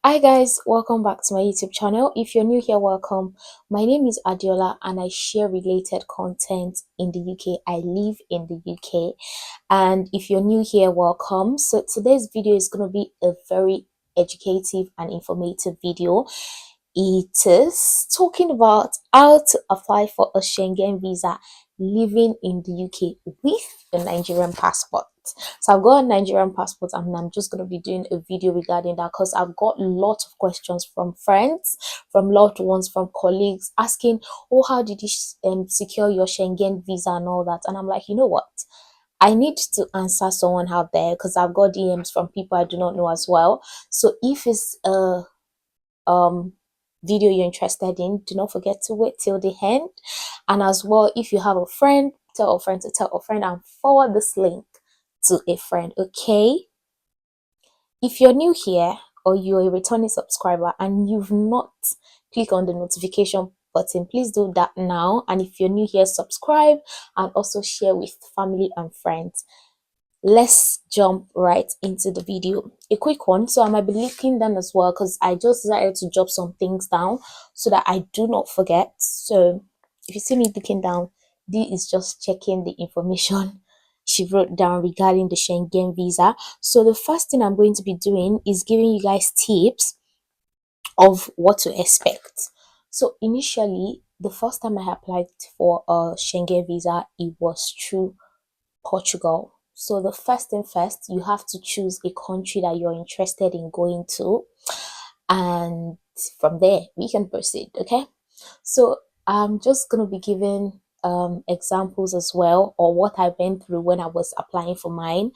Hi guys, welcome back to my YouTube channel. If you're new here, welcome. My name is Adiola and I share related content in the UK. I live in the UK. And if you're new here, welcome. So today's video is going to be a very educative and informative video. It is talking about how to apply for a Schengen visa living in the UK with a Nigerian passport. So I've got a Nigerian passport and I'm just going to be doing a video regarding that because I've got lots of questions from friends, from loved ones, from colleagues asking, oh, how did you secure your Schengen visa and all that? And I'm like, you know what? I need to answer someone out there because I've got DMs from people I do not know as well. So if it's a um video you're interested in, do not forget to wait till the end. And as well, if you have a friend, tell a friend to tell a friend and forward this link to a friend. Okay, if you're new here or you're a returning subscriber and you've not clicked on the notification button, please do that now. And if you're new here, subscribe and also share with family and friends. Let's jump right into the video. A quick one, so I might be linking them as well because I just decided to jot some things down so that I do not forget. So if you see me looking down, this is just checking the information she wrote down regarding the Schengen visa. So the first thing I'm going to be doing is giving you guys tips of what to expect. So initially, the first time I applied for a Schengen visa, it was through Portugal. So the first thing first, you have to choose a country that you're interested in going to, and from there we can proceed. Okay, so I'm just gonna be giving examples as well, or what I went through when I was applying for mine,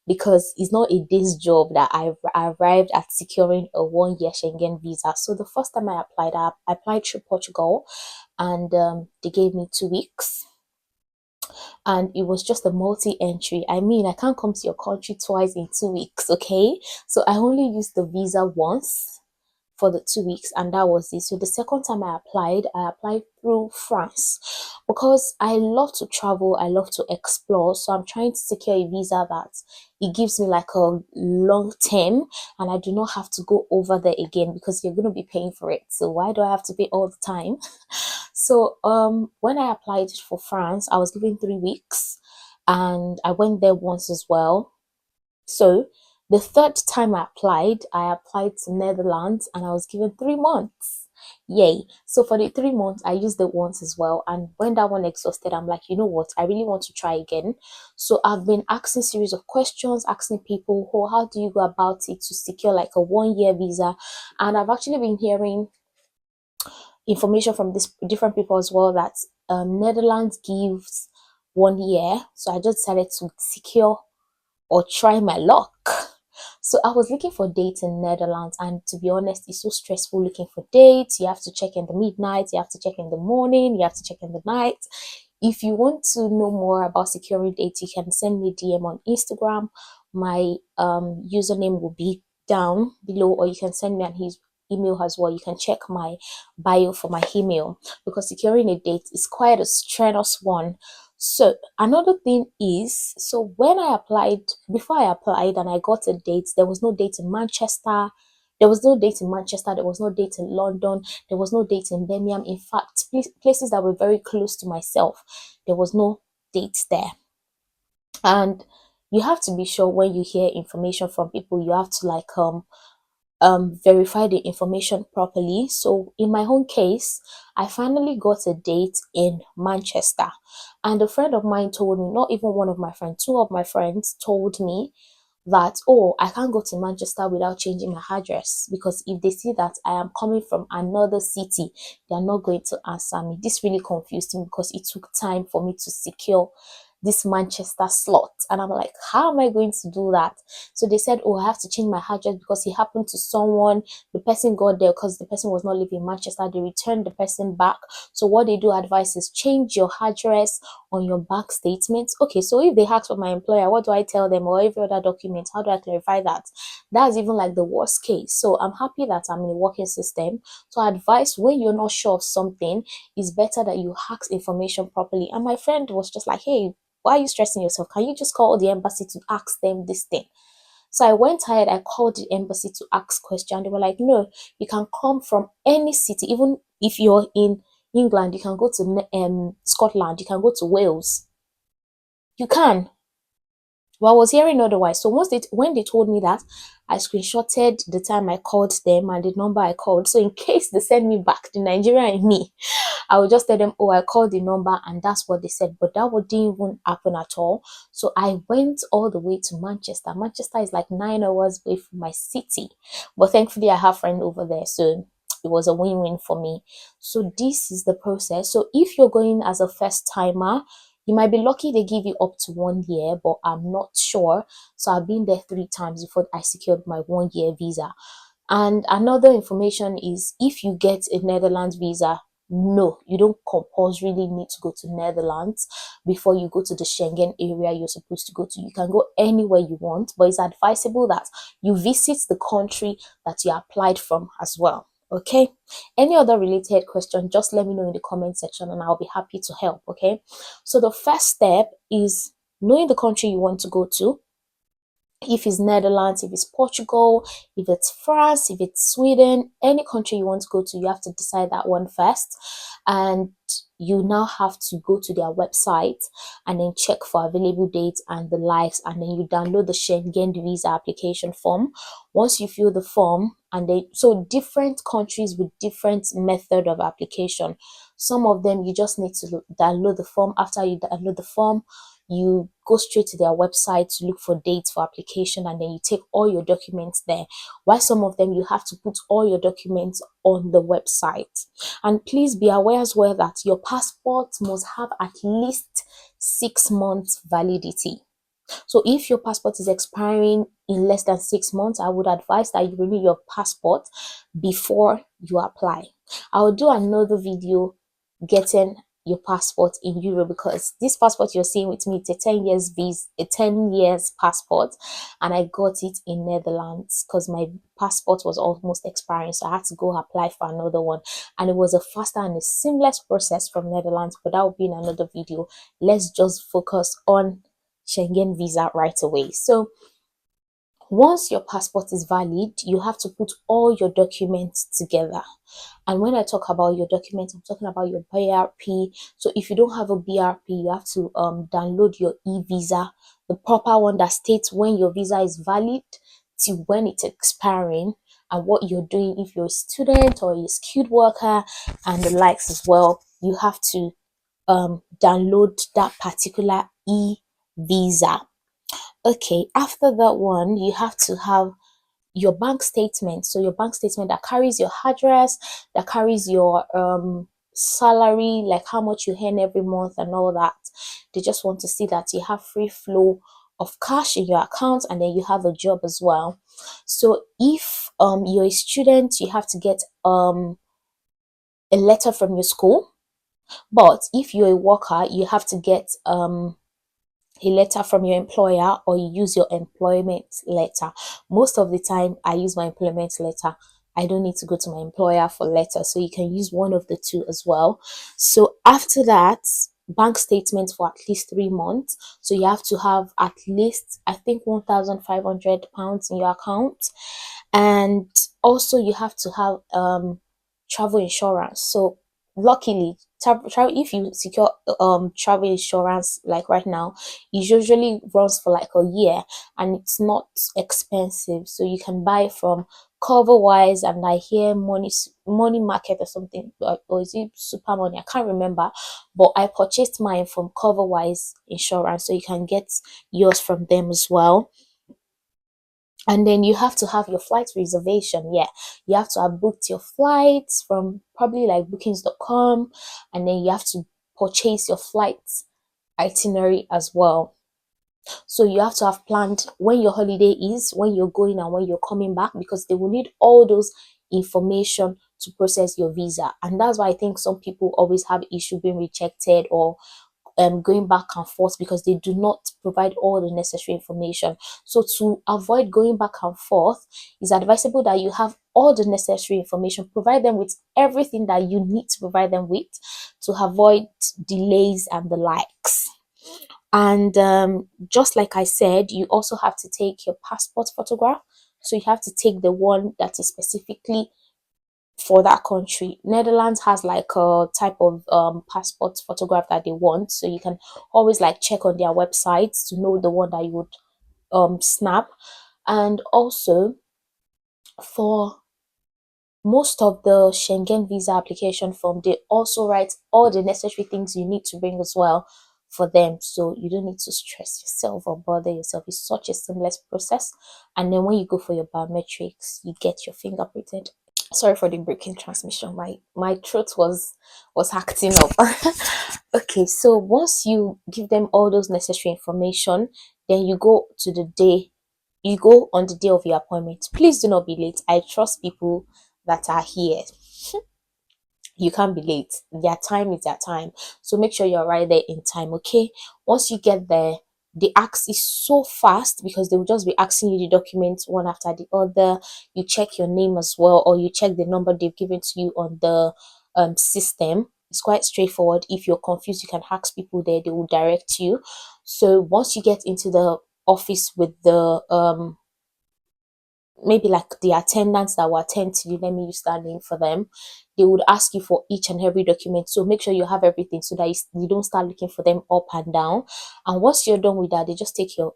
because it's not a day's job that I arrived at securing a 1 year Schengen visa. So the first time I applied through Portugal, and they gave me 2 weeks, and it was just a multi-entry. I mean, I can't come to your country twice in 2 weeks, okay? So I only used the visa once for the 2 weeks, and that was it. So the second time I applied through France because I love to travel, I love to explore. So I'm trying to secure a visa that it gives me like a long term, and I do not have to go over there again because you're going to be paying for it. So why do I have to pay all the time? So when I applied for France, I was given 3 weeks, and I went there once as well. So the third time I applied to Netherlands and I was given 3 months. Yay. So for the 3 months, I used it once as well. And when that one exhausted, I'm like, you know what? I really want to try again. So I've been asking series of questions, asking people, oh, how do you go about it to secure like a 1 year visa? And I've actually been hearing information from this different people as well that Netherlands gives 1 year. So I just decided to secure or try my luck. So I was looking for dates in Netherlands, and to be honest, it's so stressful looking for dates. You have to check in the midnight, you have to check in the morning, you have to check in the night. If you want to know more about securing dates, you can send me DM on Instagram. My username will be down below, or you can send me an his email as well. You can check my bio for my email, because securing a date is quite a strenuous one. So another thing is, so when I applied, before I applied and I got a date, there was no date in Manchester. There was no date in Manchester. There was no date in London. There was no date in Birmingham. In fact, places that were very close to myself, there was no date there. And you have to be sure when you hear information from people, you have to like verify the information properly. So in my own case, I finally got a date in Manchester, and a friend of mine told me, not even one of my friends, two of my friends told me that, oh, I can't go to Manchester without changing my address, because if they see that I am coming from another city, they are not going to answer me. This really confused me because it took time for me to secure this Manchester slot. And I'm like, how am I going to do that? So they said, oh, I have to change my address because it happened to someone. The person got there because the person was not living in Manchester. They returned the person back. So what they do advise is change your address on your bank statements. Okay, so if they ask for my employer, what do I tell them, or every other document? How do I clarify that? That's even like the worst case. So I'm happy that I'm in a working system. So I advise, when you're not sure of something, it's better that you ask information properly. And my friend was just like, hey, why are you stressing yourself? Can you just call the embassy to ask them this thing? So I went ahead, I called the embassy to ask question. They were like, no, you can come from any city. Even if you're in England, you can go to Scotland, you can go to Wales. You can. Well, I was hearing otherwise. So when they told me that, I screenshotted the time I called them and the number I called. So in case they send me back, the Nigerian in me, I would just tell them, oh, I called the number and that's what they said. But that didn't even happen at all. So I went all the way to Manchester. Manchester is like 9 hours away from my city. But thankfully, I have a friend over there. So it was a win-win for me. So this is the process. So if you're going as a first timer, you might be lucky they give you up to 1 year, but I'm not sure. So I've been there 3 times before I secured my 1 year visa. And another information is if you get a Netherlands visa, no, you don't compulsorily need to go to Netherlands before you go to the Schengen area you're supposed to go to. You can go anywhere you want, but it's advisable that you visit the country that you applied from as well. Okay, any other related question, just let me know in the comment section and I'll be happy to help. Okay, so the first step is knowing the country you want to go to. If it's Netherlands, if it's Portugal, if it's France, if it's Sweden, any country you want to go to, you have to decide that one first. And you now have to go to their website and then check for available dates and the likes, and then you download the Schengen visa application form. Once you fill the form, and they so different countries with different method of application. Some of them you just need to download the form. After you download the form, you go straight to their website to look for dates for application, and then you take all your documents there. While some of them you have to put all your documents on the website. And please be aware as well that your passport must have at least 6 months validity. So if your passport is expiring in less than 6 months, I would advise that you renew your passport before you apply. I will do another video getting your passport in Europe, because this passport you're seeing with me, it's a 10 years visa, a 10 years passport, and I got it in Netherlands because my passport was almost expiring, so I had to go apply for another one, and it was a faster and a seamless process from Netherlands, but that will be in another video. Let's just focus on Schengen visa right away. So once your passport is valid, you have to put all your documents together. And when I talk about your documents, I'm talking about your BRP. So if you don't have a BRP, you have to download your e-visa, the proper one that states when your visa is valid to when it's expiring, and what you're doing if you're a student or a skilled worker and the likes as well. You have to download that particular e-visa. Okay, after that one, you have to have your bank statement. So your bank statement that carries your address, that carries your salary, like how much you earn every month and all that. They just want to see that you have free flow of cash in your account, and then you have a job as well. So if you're a student, you have to get a letter from your school. But if you're a worker, you have to get a letter from your employer, or you use your employment letter. Most of the time I use my employment letter. I don't need to go to my employer for letter, so you can use one of the two as well. So after that, bank statements for at least 3 months. So you have to have at least, I think, £1,500 in your account. And also you have to have travel insurance. So luckily, if you secure travel insurance like right now, it usually runs for like a year, and it's not expensive, so you can buy from Coverwise, and I hear money market or something, or is it super money, I can't remember, but I purchased mine from Coverwise insurance, so you can get yours from them as well. And then you have to have your flight reservation. Yeah, you have to have booked your flights from probably like bookings.com, and then you have to purchase your flight itinerary as well. So you have to have planned when your holiday is, when you're going and when you're coming back, because they will need all those information to process your visa. And that's why I think some people always have issue being rejected or going back and forth, because they do not provide all the necessary information. So to avoid going back and forth, it's advisable that you have all the necessary information, provide them with everything that you need to provide them with, to avoid delays and the likes. And just like I said, you also have to take your passport photograph. So you have to take the one that is specifically for that country. Netherlands has like a type of passport photograph that they want, so you can always like check on their websites to know the one that you would snap. And also, for most of the Schengen visa application form, they also write all the necessary things you need to bring as well for them, so you don't need to stress yourself or bother yourself. It's such a seamless process. And then when you go for your biometrics, you get your fingerprinted. Sorry for the breaking transmission. My throat was acting up. Okay, so once you give them all those necessary information, then you go on the day of your appointment. Please do not be late. I trust people that are here. You can't be late. Their time is their time, so make sure you're right there in time. Okay, once you get there, the ask is so fast because they will just be asking you the documents one after the other. You check your name as well, or you check the number they've given to you on the system. It's quite straightforward. If you're confused, you can ask people there, they will direct you. So once you get into the office with the maybe like the attendants that will attend to you, let me use that name for them, they would ask you for each and every document. So make sure you have everything so that you don't start looking for them up and down. And once you're done with that, they just take your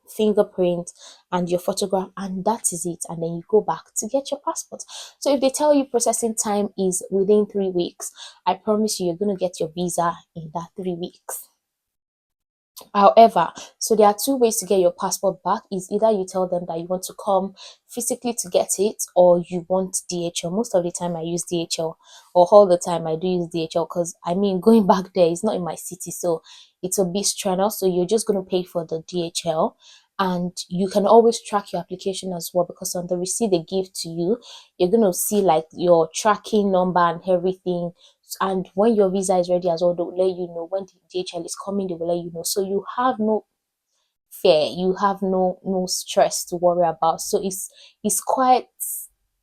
fingerprint and your photograph, and that is it. And then you go back to get your passport. So if they tell you processing time is within 3 weeks, I promise you, you're going to get your visa in that 3 weeks. However, so there are two ways to get your passport back. Is either you tell them that you want to come physically to get it, or you want DHL. Most of the time I use DHL, or all the time I do use DHL, because I mean, going back there is not in my city, so it's a bit strenuous. So you're just going to pay for the DHL, and you can always track your application as well, because on the receipt they give to you, you're going to see like your tracking number and everything. And when your visa is ready as well, they'll let you know. When the DHL is coming, they will let you know, so you have no fear, you have no stress to worry about. So it's quite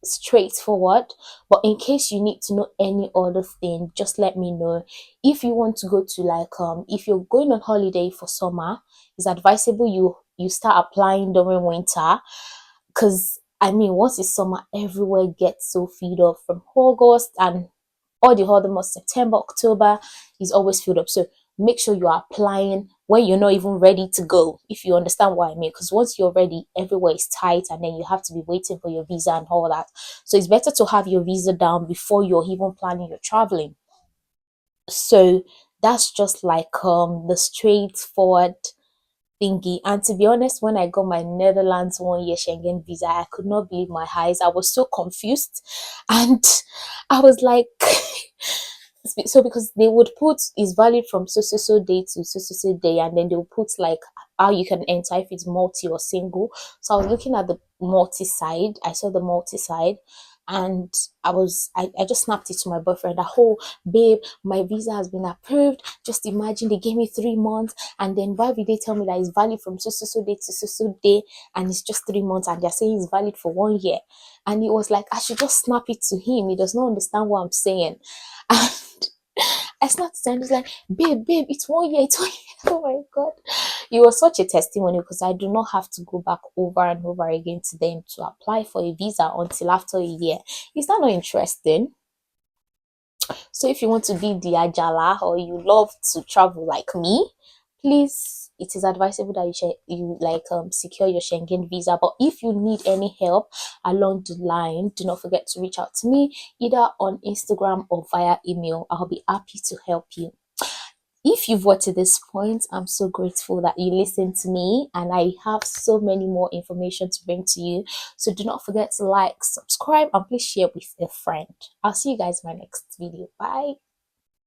straightforward. But in case you need to know any other thing, just let me know. If you want to go to like if you're going on holiday for summer, it's advisable you start applying during winter, because I mean, once it's summer, everywhere gets so filled up from August and all the other months. September, October is always filled up. So make sure you are applying when you're not even ready to go, if you understand what I mean. Because once you're ready, everywhere is tight, and then you have to be waiting for your visa and all that. So it's better to have your visa down before you're even planning your traveling. So that's just like the straightforward thingy. And to be honest, when I got my Netherlands 1 year Schengen visa, I could not believe my eyes. I was so confused, and I was like, so because they would put is valid from so day to so day, and then they'll put like how you can enter if it's multi or single. So I was looking at the multi side. I saw the multi side, and I just snapped it to my boyfriend that, oh babe, my visa has been approved. Just imagine, they gave me 3 months, and then why would they tell me that it's valid from so day to so day, and it's just 3 months, and they're saying it's valid for 1 year? And he was like, I should just snap it to him, he does not understand what I'm saying. And I snapped it, and he's like, babe, it's 1 year, it's 1 year. Oh my god. It was such a testimony, because I do not have to go back over and over again to them to apply for a visa until after a year. Is that not interesting? So if you want to be the Ajala, or you love to travel like me, please, it is advisable that you like secure your Schengen visa. But if you need any help along the line, do not forget to reach out to me either on Instagram or via email. I'll be happy to help you. If you've watched to this point, I'm so grateful that you listened to me, and I have so many more information to bring to you. So do not forget to like, subscribe, and please share with a friend. I'll see you guys in my next video. Bye.